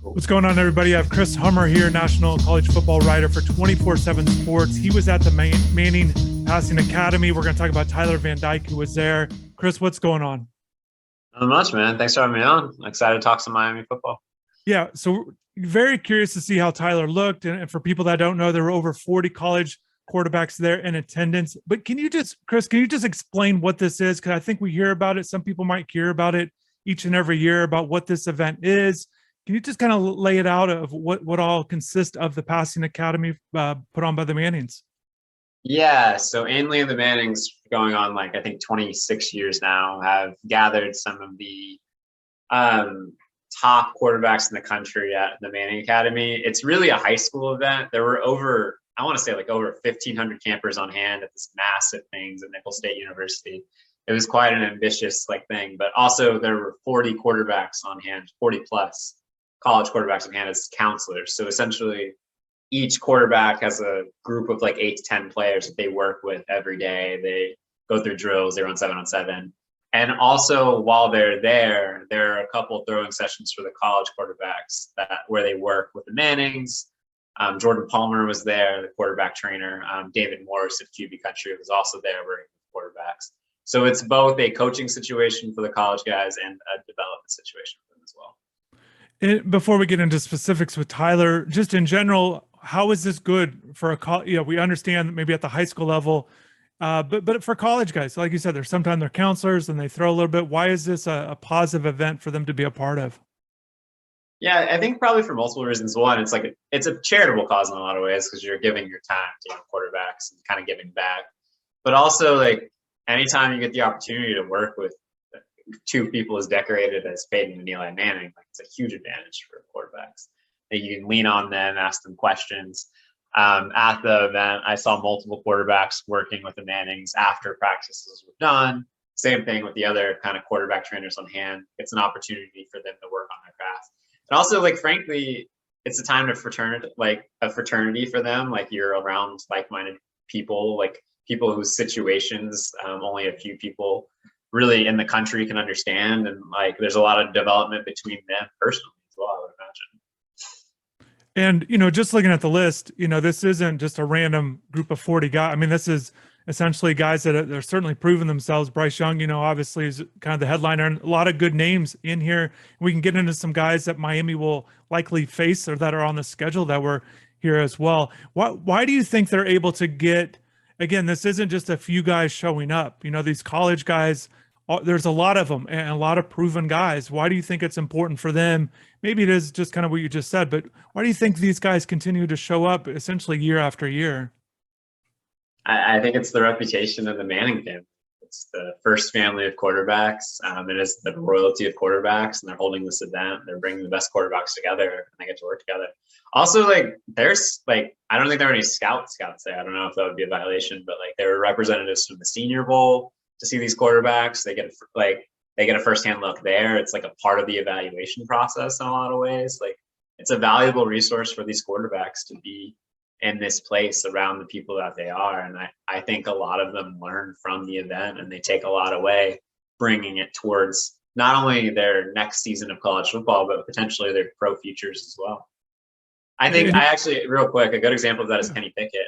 What's going on, everybody? I have Chris Hummer here, national college football writer for 24/7 Sports. He was at the Manning Passing Academy. We're going to talk about Tyler Van Dyke, who was there. Chris, what's going on? Not much, man. Thanks for having me on. I'm excited to talk some Miami football. Yeah, so very curious to see how Tyler looked. And for people that don't know, there were over 40 college quarterbacks there in attendance. But Chris, can you just explain what this is? Because I think we hear about it. Some people might hear about it each and every year about what this event is. Can you just kind of lay it out of what all consists of the Passing Academy put on by the Mannings? Yeah, so Ainley and the Mannings, going on I think 26 years now, have gathered some of the top quarterbacks in the country at the Manning Academy. It's really a high school event. There were over 1,500 campers on hand at this massive things at Nicholls State University. It was quite an ambitious thing, but also there were 40 quarterbacks on hand, 40 plus college quarterbacks on hand as counselors. So essentially, each quarterback has a group of 8 to 10 players that they work with every day. They go through drills, they run 7-on-7. And also, while they're there are a couple throwing sessions for the college quarterbacks where they work with the Mannings. Jordan Palmer was there, the quarterback trainer. David Morris of QB Country was also there working with quarterbacks. So it's both a coaching situation for the college guys and a development situation for them as well. And before we get into specifics with Tyler, just in general, how is this good for a college? We understand that maybe at the high school level, but for college guys, like you said, sometimes they're counselors and they throw a little bit. Why is this a positive event for them to be a part of? Yeah, I think probably for multiple reasons. One, it's a charitable cause in a lot of ways because you're giving your time to young quarterbacks and kind of giving back. But also, anytime you get the opportunity to work with two people as decorated as Peyton and Eli Manning, it's a huge advantage for quarterbacks. You can lean on them, ask them questions. At the event, I saw multiple quarterbacks working with the Mannings after practices were done. Same thing with the other kind of quarterback trainers on hand. It's an opportunity for them to work on their craft. And also, frankly, it's a time of fraternity for them. You're around like-minded people, people whose situations only a few people really in the country can understand. And there's a lot of development between them personally as well, I would imagine. And, just looking at the list, this isn't just a random group of 40 guys. I mean, this is essentially guys that are certainly proven themselves. Bryce Young, obviously is kind of the headliner, and a lot of good names in here. We can get into some guys that Miami will likely face or that are on the schedule that were here as well. Why do you think they're able to get, again, this isn't just a few guys showing up, these college guys, there's a lot of them and a lot of proven guys. Why do you think it's important for them? Maybe it is just kind of what you just said, but why do you think these guys continue to show up essentially year after year? I think it's the reputation of the Manning family. It's the first family of quarterbacks. It is the royalty of quarterbacks, and they're holding this event. They're bringing the best quarterbacks together, and they get to work together. Also, there's I don't think there are any scouts there. I don't know if that would be a violation, but there were representatives from the Senior Bowl to see these quarterbacks. They get a firsthand look there. It's a part of the evaluation process in a lot of ways. It's a valuable resource for these quarterbacks to be in this place around the people that they are. And I think a lot of them learn from the event, and they take a lot away, bringing it towards not only their next season of college football, but potentially their pro futures as well. I think real quick, a good example of that is Kenny Pickett.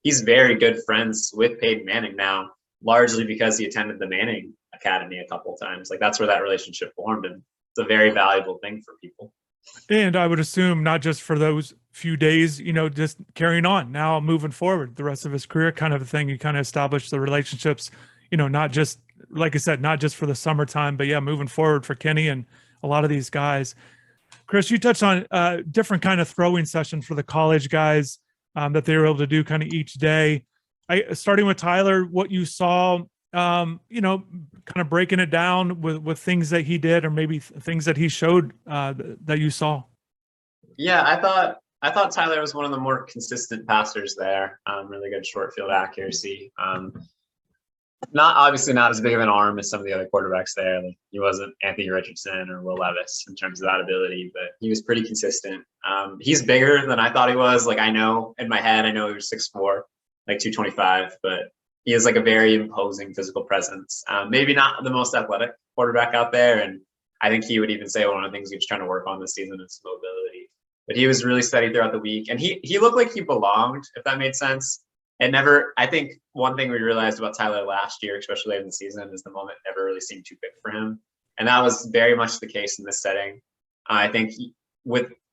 He's very good friends with Peyton Manning now, largely because he attended the Manning Academy a couple of times. That's where that relationship formed, and it's a very valuable thing for people. And I would assume not just for those few days, just carrying on now, moving forward, the rest of his career kind of a thing. You kind of establish the relationships, not just, like I said, not just for the summertime, but yeah, moving forward for Kenny and a lot of these guys. Chris, you touched on a different kind of throwing session for the college guys that they were able to do kind of each day. Starting with Tyler, what you saw, kind of breaking it down with things that he did, or maybe things that he showed that you saw. Yeah, I thought Tyler was one of the more consistent passers there. Really good short field accuracy. Not as big of an arm as some of the other quarterbacks there. He wasn't Anthony Richardson or Will Levis in terms of that ability, but he was pretty consistent. He's bigger than I thought he was. I know in my head, I know he was 6'4", 225, but he has a very imposing physical presence. Maybe not the most athletic quarterback out there, and I think he would even say one of the things he was trying to work on this season is mobility. but he was really steady throughout the week, and he looked like he belonged, if that made sense. And never, I think one thing we realized about Tyler last year, especially late in the season, is the moment never really seemed too big for him, and that was very much the case in this setting. I think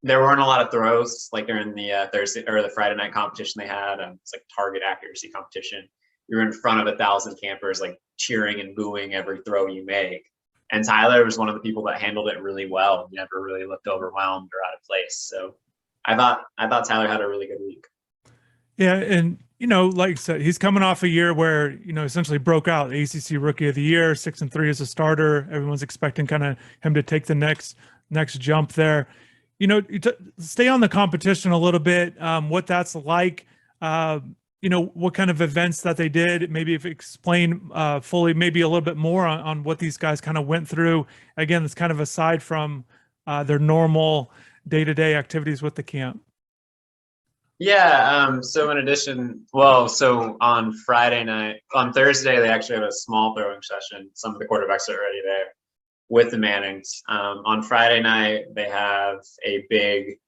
there weren't a lot of throws like during the Thursday or the Friday night competition they had. It's like target accuracy competition. You're in front of 1,000 campers, like cheering and booing every throw you make. And Tyler was one of the people that handled it really well. He never really looked overwhelmed or out of place. So I thought Tyler had a really good week. Yeah, and like I said, he's coming off a year where essentially broke out ACC Rookie of the Year, 6-3 as a starter. Everyone's expecting kind of him to take the next jump there. Stay on the competition a little bit. What that's like. What kind of events that they did. Maybe if explain fully, maybe a little bit more on what these guys kind of went through. Again, it's kind of aside from their normal day-to-day activities with the camp. Yeah. So in addition, so on Thursday, they actually had a small throwing session. Some of the quarterbacks are already there with the Mannings. On Friday night, they have a big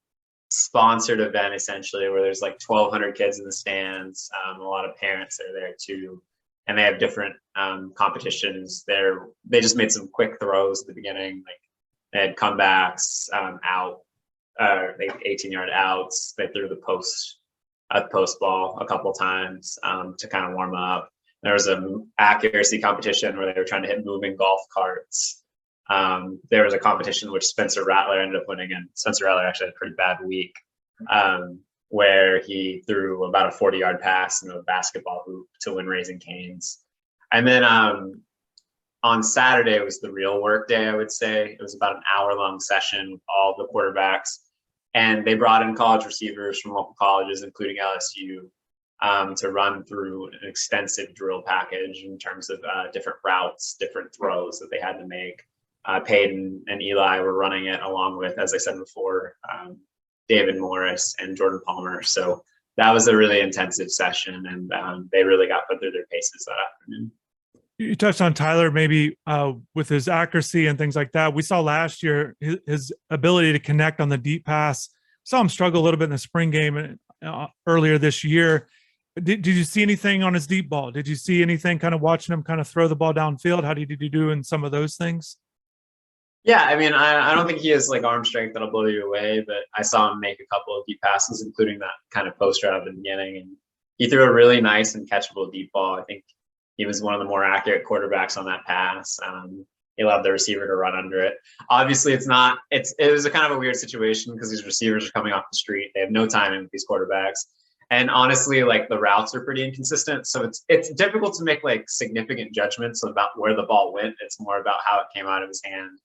sponsored event essentially where there's like 1,200 kids in the stands. A lot of parents are there too, and they have different competitions. They just made some quick throws at the beginning, like they had comebacks, out, like 18-yard outs. They threw the post ball a couple times to kind of warm up. There was an accuracy competition where they were trying to hit moving golf carts. There was a competition which Spencer Rattler ended up winning, and Spencer Rattler actually had a pretty bad week, where he threw about a 40-yard pass into a basketball hoop to win Raising Cane's. And then on Saturday was the real work day, I would say. It was about an hour-long session with all the quarterbacks, and they brought in college receivers from local colleges, including LSU, to run through an extensive drill package in terms of different routes, different throws that they had to make. Peyton and Eli were running it along with, as I said before, David Morris and Jordan Palmer. So that was a really intensive session, and they really got put through their paces that afternoon. You touched on Tyler, maybe with his accuracy and things like that. We saw last year his ability to connect on the deep pass. Saw him struggle a little bit in the spring game earlier this year. Did you see anything on his deep ball? Did you see anything kind of watching him kind of throw the ball downfield? How did he do in some of those things? Yeah, I mean, I don't think he has like arm strength that'll blow you away, but I saw him make a couple of deep passes, including that kind of post route at the beginning. And he threw a really nice and catchable deep ball. I think he was one of the more accurate quarterbacks on that pass. He allowed the receiver to run under it. Obviously, it was a kind of a weird situation because these receivers are coming off the street. They have no timing with these quarterbacks. And honestly, like the routes are pretty inconsistent. So it's difficult to make like significant judgments about where the ball went. It's more about how it came out of his hand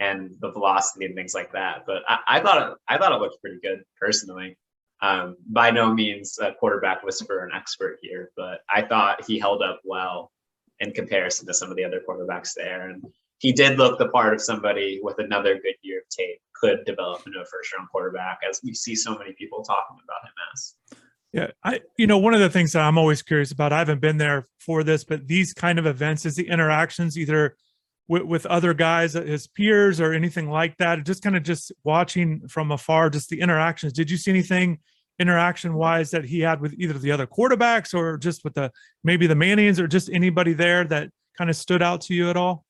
and the velocity and things like that. But I thought it looked pretty good personally. By no means a quarterback whisperer and expert here, but I thought he held up well in comparison to some of the other quarterbacks there. And he did look the part of somebody with another good year of tape could develop into a first-round quarterback, as we see so many people talking about him as. Yeah, one of the things that I'm always curious about, I haven't been there for this, but these kind of events is the interactions either with other guys, his peers or anything like that. Just kind of just watching from afar, just the interactions. Did you see anything interaction wise that he had with either the other quarterbacks or just with maybe the Mannings or just anybody there that kind of stood out to you at all?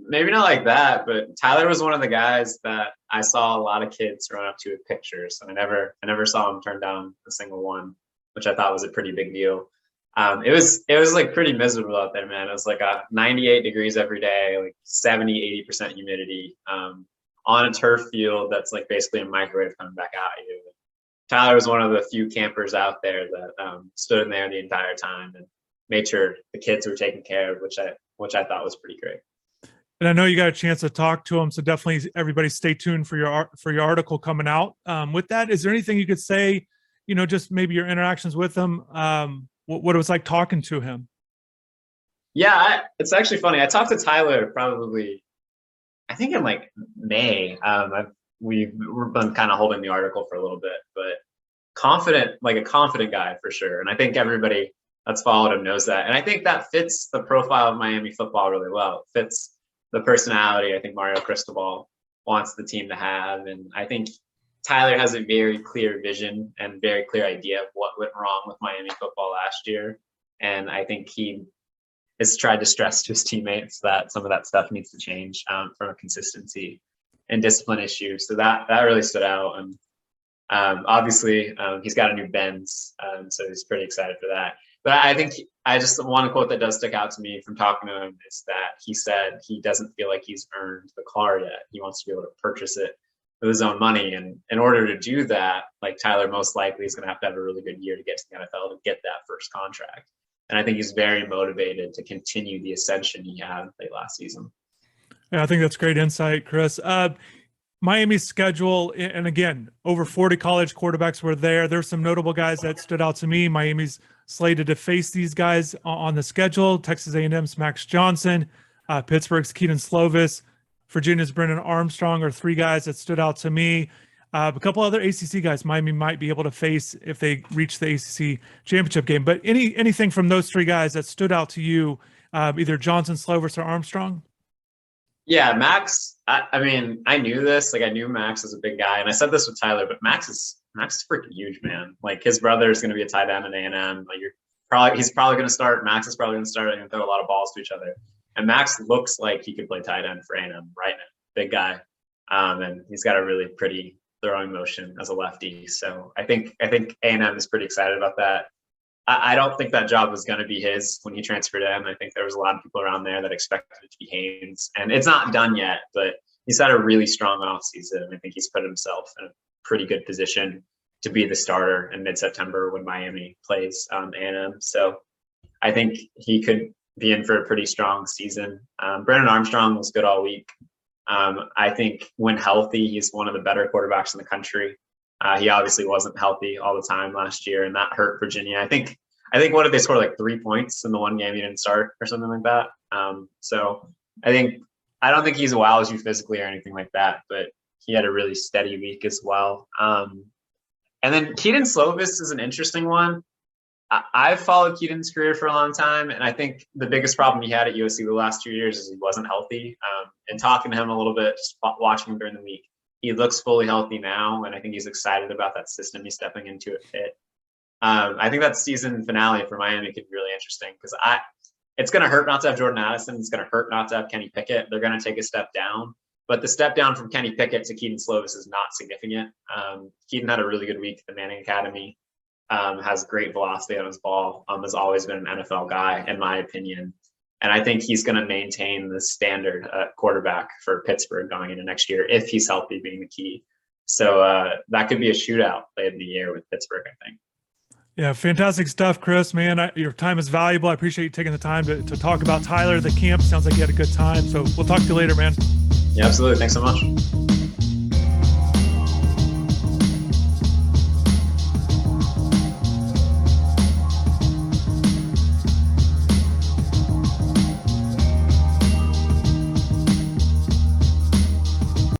Maybe not like that, but Tyler was one of the guys that I saw a lot of kids run up to with pictures. And I never saw him turn down a single one, which I thought was a pretty big deal. It was like pretty miserable out there, man. It was like 98 degrees every day, like 70, 80% humidity, on a turf field that's like basically a microwave coming back at you. Tyler was one of the few campers out there that stood in there the entire time and made sure the kids were taken care of, which I thought was pretty great. And I know you got a chance to talk to him, so definitely everybody stay tuned for your article coming out. With that, is there anything you could say, just maybe your interactions with him, what it was like talking to him? Yeah, it's actually funny. I talked to Tyler probably, I think in like May. We've been kind of holding the article for a little bit, but like a confident guy for sure. And I think everybody that's followed him knows that. And I think that fits the profile of Miami football really well. It fits the personality. I think Mario Cristobal wants the team to have. And I think Tyler has a very clear vision and very clear idea of what went wrong with Miami football last year. And I think he has tried to stress to his teammates that some of that stuff needs to change from a consistency and discipline issue. So that really stood out. And obviously, he's got a new Benz, so he's pretty excited for that. But I think I just one quote that does stick out to me from talking to him is that he said he doesn't feel like he's earned the car yet. He wants to be able to purchase it with his own money. And in order to do that, like Tyler most likely is going to have a really good year to get to the NFL to get that first contract. And I think he's very motivated to continue the ascension he had late last season. Yeah, I think that's great insight, Chris. Miami's schedule, and again, over 40 college quarterbacks were there. There's some notable guys that stood out to me. Miami's slated to face these guys on the schedule. Texas A&M's Max Johnson, Pittsburgh's Keaton Slovis, Virginia's Brennan Armstrong are three guys that stood out to me. A couple other ACC guys Miami might be able to face if they reach the ACC championship game. But anything from those three guys that stood out to you, either Johnson, Slovis, or Armstrong? Yeah, Max. I mean, I knew this. Like, I knew Max was a big guy, and I said this with Tyler. But Max is freaking huge, man. Like, his brother is going to be a tight end at A&M. Like, he's probably going to start. Max is probably going to start and throw a lot of balls to each other. And Max looks like he could play tight end for A&M right now. Big guy, and he's got a really pretty throwing motion as a lefty. So I think A&M is pretty excited about that. I don't think that job was going to be his when he transferred in. I think there was a lot of people around there that expected it to be Haynes, and it's not done yet, but he's had a really strong offseason. I think he's put himself in a pretty good position to be the starter in mid-September when Miami plays A&M. So I think he could be in for a pretty strong season. Brennan Armstrong was good all week. I think when healthy, he's one of the better quarterbacks in the country. He obviously wasn't healthy all the time last year, and that hurt Virginia. I think what did they score, like 3 points in the one game he didn't start or something like that. So I don't think he's wows you physically or anything like that, but he had a really steady week as well. And then Keaton Slovis is an interesting one. I've followed Keaton's career for a long time, and I think the biggest problem he had at USC the last 2 years is he wasn't healthy. And talking to him a little bit, just watching him during the week, he looks fully healthy now, and I think he's excited about that system he's stepping into at Pitt. I think that season finale for Miami could be really interesting because it's going to hurt not to have Jordan Addison. It's going to hurt not to have Kenny Pickett. They're going to take a step down, but the step down from Kenny Pickett to Keaton Slovis is not significant. Keaton had a really good week at the Manning Academy, has great velocity on his ball, has always been an NFL guy, in my opinion. And I think he's going to maintain the standard quarterback for Pittsburgh going into next year if he's healthy, being the key. So that could be a shootout late in the year with Pittsburgh, I think. Yeah, fantastic stuff, Chris, man. Your time is valuable. I appreciate you taking the time to talk about Tyler, the camp. Sounds like you had a good time. So we'll talk to you later, man. Yeah, absolutely. Thanks so much.